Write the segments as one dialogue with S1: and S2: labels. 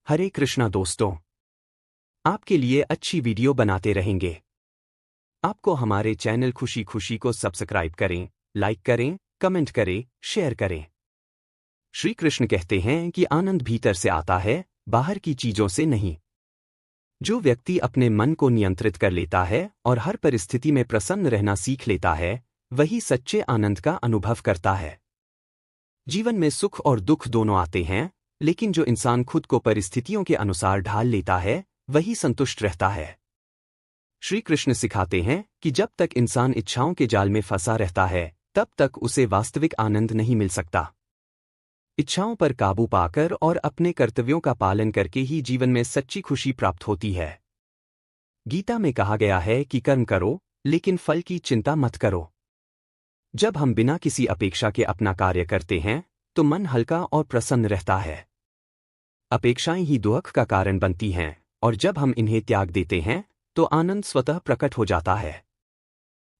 S1: हरे कृष्णा दोस्तों, आपके लिए अच्छी वीडियो बनाते रहेंगे। आपको हमारे चैनल खुशी खुशी को सब्सक्राइब करें, लाइक करें, कमेंट करें, शेयर करें। श्री कृष्ण कहते हैं कि आनंद भीतर से आता है, बाहर की चीजों से नहीं। जो व्यक्ति अपने मन को नियंत्रित कर लेता है और हर परिस्थिति में प्रसन्न रहना सीख लेता है, वही सच्चे आनंद का अनुभव करता है। जीवन में सुख और दुख दोनों आते हैं, लेकिन जो इंसान खुद को परिस्थितियों के अनुसार ढाल लेता है, वही संतुष्ट रहता है। श्री कृष्ण सिखाते हैं कि जब तक इंसान इच्छाओं के जाल में फंसा रहता है, तब तक उसे वास्तविक आनंद नहीं मिल सकता। इच्छाओं पर काबू पाकर और अपने कर्तव्यों का पालन करके ही जीवन में सच्ची खुशी प्राप्त होती है। गीता में कहा गया है कि कर्म करो, लेकिन फल की चिंता मत करो। जब हम बिना किसी अपेक्षा के अपना कार्य करते हैं, तो मन हल्का और प्रसन्न रहता है। अपेक्षाएं ही दुख का कारण बनती हैं, और जब हम इन्हें त्याग देते हैं, तो आनंद स्वतः प्रकट हो जाता है।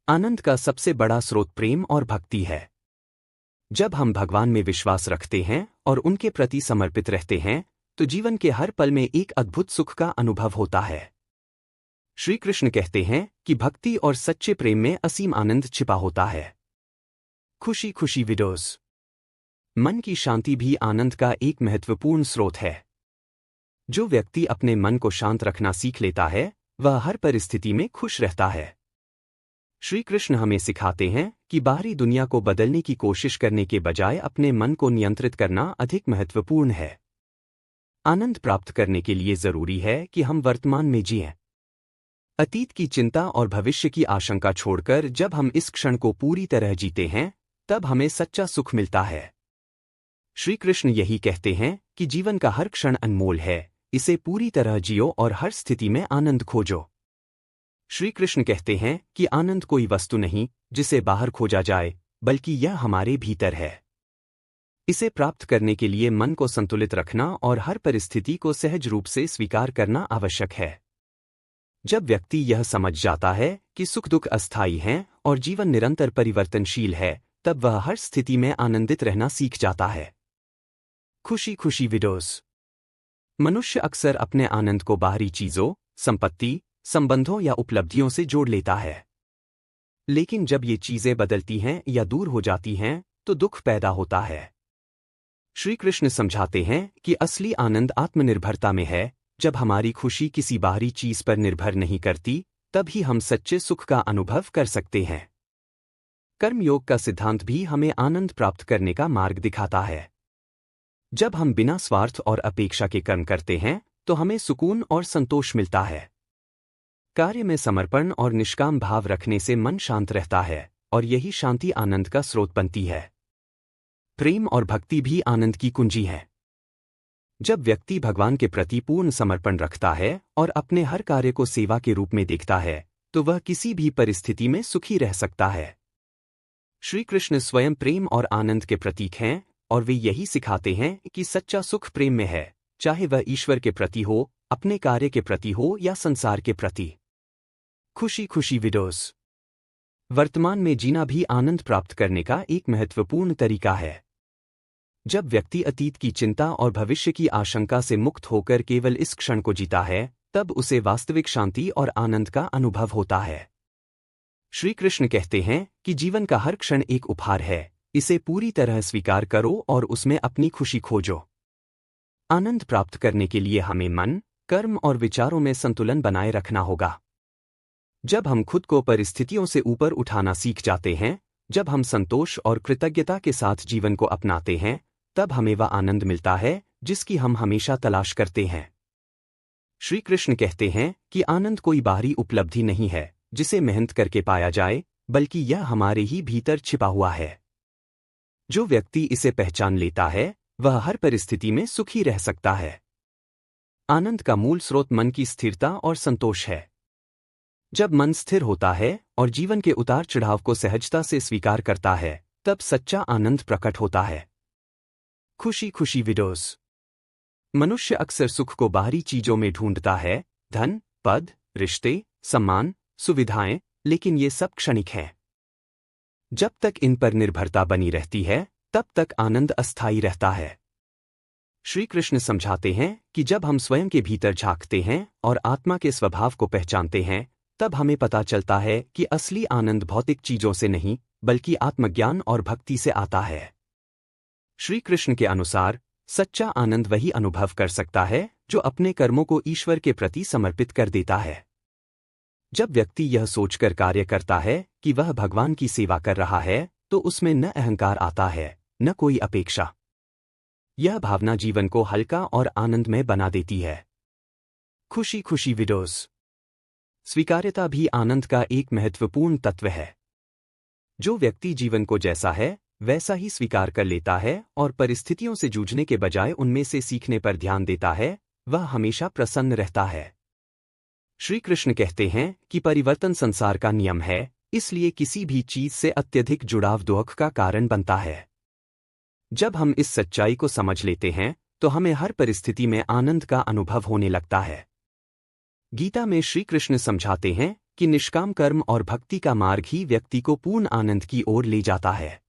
S1: आनंद का सबसे बड़ा स्रोत प्रेम और भक्ति है। जब हम भगवान में विश्वास रखते हैं और उनके प्रति समर्पित रहते हैं, तो जीवन के हर पल में एक अद्भुत सुख का अनुभव होता है। श्री कृष्ण कहते हैं कि भक्ति और सच्चे प्रेम में असीम आनंद छिपा होता है। खुशी खुशी वीडियोस। मन की शांति भी आनंद का एक महत्वपूर्ण स्रोत है। जो व्यक्ति अपने मन को शांत रखना सीख लेता है, वह हर परिस्थिति में खुश रहता है। श्री कृष्ण हमें सिखाते हैं कि बाहरी दुनिया को बदलने की कोशिश करने के बजाय अपने मन को नियंत्रित करना अधिक महत्वपूर्ण है। आनंद प्राप्त करने के लिए जरूरी है कि हम वर्तमान में जिएं। अतीत की चिंता और भविष्य की आशंका छोड़कर जब हम इस क्षण को पूरी तरह जीते हैं, तब हमें सच्चा सुख मिलता है। श्री कृष्ण यही कहते हैं कि जीवन का हर क्षण अनमोल है, इसे पूरी तरह जियो और हर स्थिति में आनंद खोजो। श्री कृष्ण कहते हैं कि आनंद कोई वस्तु नहीं जिसे बाहर खोजा जाए, बल्कि यह हमारे भीतर है। इसे प्राप्त करने के लिए मन को संतुलित रखना और हर परिस्थिति को सहज रूप से स्वीकार करना आवश्यक है। जब व्यक्ति यह समझ जाता है कि सुख दुख अस्थायी हैं और जीवन निरंतर परिवर्तनशील है, तब वह हर स्थिति में आनंदित रहना सीख जाता है। खुशी खुशी वीडियोस। मनुष्य अक्सर अपने आनंद को बाहरी चीजों, संपत्ति, संबंधों या उपलब्धियों से जोड़ लेता है। लेकिन जब ये चीजें बदलती हैं या दूर हो जाती हैं, तो दुख पैदा होता है। श्री कृष्ण समझाते हैं कि असली आनंद आत्मनिर्भरता में है। जब हमारी खुशी किसी बाहरी चीज पर निर्भर नहीं करती, तभी हम सच्चे सुख का अनुभव कर सकते हैं। कर्मयोग का सिद्धांत भी हमें आनंद प्राप्त करने का मार्ग दिखाता है। जब हम बिना स्वार्थ और अपेक्षा के कर्म करते हैं, तो हमें सुकून और संतोष मिलता है। कार्य में समर्पण और निष्काम भाव रखने से मन शांत रहता है, और यही शांति आनंद का स्रोत बनती है। प्रेम और भक्ति भी आनंद की कुंजी है। जब व्यक्ति भगवान के प्रति पूर्ण समर्पण रखता है और अपने हर कार्य को सेवा के रूप में देखता है, तो वह किसी भी परिस्थिति में सुखी रह सकता है। श्री कृष्ण स्वयं प्रेम और आनंद के प्रतीक हैं, और वे यही सिखाते हैं कि सच्चा सुख प्रेम में है, चाहे वह ईश्वर के प्रति हो, अपने कार्य के प्रति हो या संसार के प्रति। खुशी खुशी वीडियोस। वर्तमान में जीना भी आनंद प्राप्त करने का एक महत्वपूर्ण तरीका है। जब व्यक्ति अतीत की चिंता और भविष्य की आशंका से मुक्त होकर केवल इस क्षण को जीता है, तब उसे वास्तविक शांति और आनंद का अनुभव होता है। श्री कृष्ण कहते हैं कि जीवन का हर क्षण एक उपहार है, इसे पूरी तरह स्वीकार करो और उसमें अपनी खुशी खोजो। आनंद प्राप्त करने के लिए हमें मन, कर्म और विचारों में संतुलन बनाए रखना होगा। जब हम खुद को परिस्थितियों से ऊपर उठाना सीख जाते हैं, जब हम संतोष और कृतज्ञता के साथ जीवन को अपनाते हैं, तब हमें वह आनंद मिलता है जिसकी हम हमेशा तलाश करते हैं। श्री कृष्ण कहते हैं कि आनंद कोई बाहरी उपलब्धि नहीं है जिसे मेहनत करके पाया जाए, बल्कि यह हमारे ही भीतर छिपा हुआ है। जो व्यक्ति इसे पहचान लेता है, वह हर परिस्थिति में सुखी रह सकता है। आनंद का मूल स्रोत मन की स्थिरता और संतोष है। जब मन स्थिर होता है और जीवन के उतार चढ़ाव को सहजता से स्वीकार करता है, तब सच्चा आनंद प्रकट होता है। खुशी खुशी वीडियोस। मनुष्य अक्सर सुख को बाहरी चीजों में ढूंढता है, धन, पद, रिश्ते, सम्मान, सुविधाएं, लेकिन ये सब क्षणिक हैं। जब तक इन पर निर्भरता बनी रहती है, तब तक आनंद अस्थायी रहता है। श्री कृष्ण समझाते हैं कि जब हम स्वयं के भीतर झांकते हैं और आत्मा के स्वभाव को पहचानते हैं, तब हमें पता चलता है कि असली आनंद भौतिक चीजों से नहीं, बल्कि आत्मज्ञान और भक्ति से आता है। श्री कृष्ण के अनुसार सच्चा आनंद वही अनुभव कर सकता है जो अपने कर्मों को ईश्वर के प्रति समर्पित कर देता है। जब व्यक्ति यह सोचकर कार्य करता है कि वह भगवान की सेवा कर रहा है, तो उसमें न अहंकार आता है, न कोई अपेक्षा। यह भावना जीवन को हल्का और आनंदमय बना देती है। खुशी खुशी वीडियोस। स्वीकार्यता भी आनंद का एक महत्वपूर्ण तत्व है। जो व्यक्ति जीवन को जैसा है वैसा ही स्वीकार कर लेता है और परिस्थितियों से जूझने के बजाय उनमें से सीखने पर ध्यान देता है, वह हमेशा प्रसन्न रहता है। श्री कृष्ण कहते हैं कि परिवर्तन संसार का नियम है, इसलिए किसी भी चीज से अत्यधिक जुड़ाव दुख का कारण बनता है। जब हम इस सच्चाई को समझ लेते हैं तो हमें हर परिस्थिति में आनंद का अनुभव होने लगता है। गीता में श्री कृष्ण समझाते हैं कि निष्काम कर्म और भक्ति का मार्ग ही व्यक्ति को पूर्ण आनंद की ओर ले जाता है।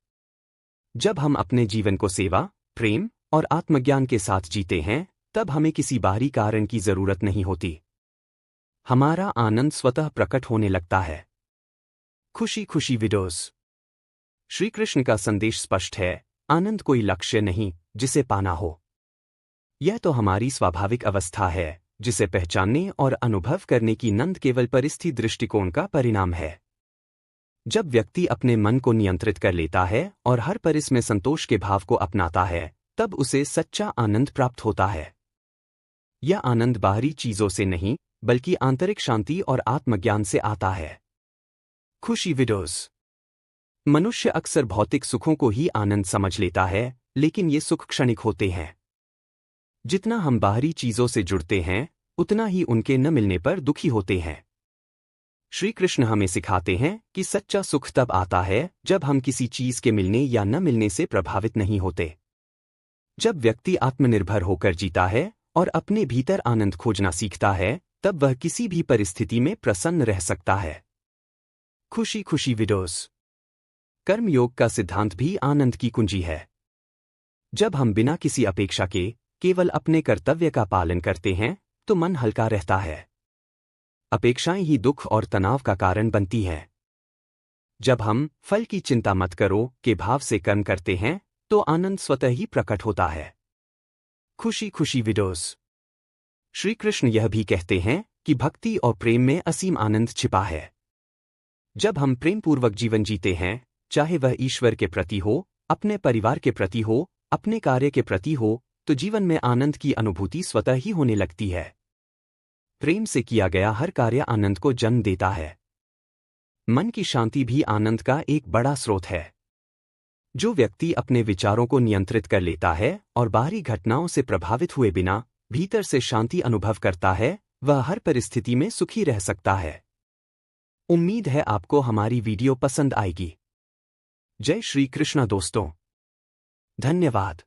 S1: जब हम अपने जीवन को सेवा, प्रेम और आत्मज्ञान के साथ जीते हैं, तब हमें किसी बाहरी कारण की जरूरत नहीं होती। हमारा आनंद स्वतः प्रकट होने लगता है। खुशी खुशी वीडियोस। श्री कृष्ण का संदेश स्पष्ट है, आनंद कोई लक्ष्य नहीं जिसे पाना हो। यह तो हमारी स्वाभाविक अवस्था है, जिसे पहचानने और अनुभव करने की नंद केवल परिस्थिति दृष्टिकोण का परिणाम है। जब व्यक्ति अपने मन को नियंत्रित कर लेता है और हर परिस में संतोष के भाव को अपनाता है, तब उसे सच्चा आनंद प्राप्त होता है। यह आनंद बाहरी चीजों से नहीं, बल्कि आंतरिक शांति और आत्मज्ञान से आता है। खुशी वीडियोस। मनुष्य अक्सर भौतिक सुखों को ही आनंद समझ लेता है, लेकिन ये सुख क्षणिक होते हैं। जितना हम बाहरी चीजों से जुड़ते हैं, उतना ही उनके न मिलने पर दुखी होते हैं। श्री कृष्ण हमें सिखाते हैं कि सच्चा सुख तब आता है जब हम किसी चीज के मिलने या न मिलने से प्रभावित नहीं होते। जब व्यक्ति आत्मनिर्भर होकर जीता है और अपने भीतर आनंद खोजना सीखता है, तब वह किसी भी परिस्थिति में प्रसन्न रह सकता है। खुशी खुशी वीडियोस। कर्मयोग का सिद्धांत भी आनंद की कुंजी है। जब हम बिना किसी अपेक्षा के केवल अपने कर्तव्य का पालन करते हैं, तो मन हल्का रहता है। अपेक्षाएं ही दुख और तनाव का कारण बनती हैं। जब हम फल की चिंता मत करो के भाव से कर्म करते हैं, तो आनंद स्वतः ही प्रकट होता है। खुशी खुशी वीडियोस। श्री कृष्ण यह भी कहते हैं कि भक्ति और प्रेम में असीम आनंद छिपा है। जब हम प्रेमपूर्वक जीवन जीते हैं, चाहे वह ईश्वर के प्रति हो, अपने परिवार के प्रति हो, अपने कार्य के प्रति हो, तो जीवन में आनंद की अनुभूति स्वतः ही होने लगती है। प्रेम से किया गया हर कार्य आनंद को जन्म देता है। मन की शांति भी आनंद का एक बड़ा स्रोत है। जो व्यक्ति अपने विचारों को नियंत्रित कर लेता है और बाहरी घटनाओं से प्रभावित हुए बिना भीतर से शांति अनुभव करता है, वह हर परिस्थिति में सुखी रह सकता है। उम्मीद है आपको हमारी वीडियो पसंद आएगी। जय श्री कृष्ण दोस्तों। धन्यवाद।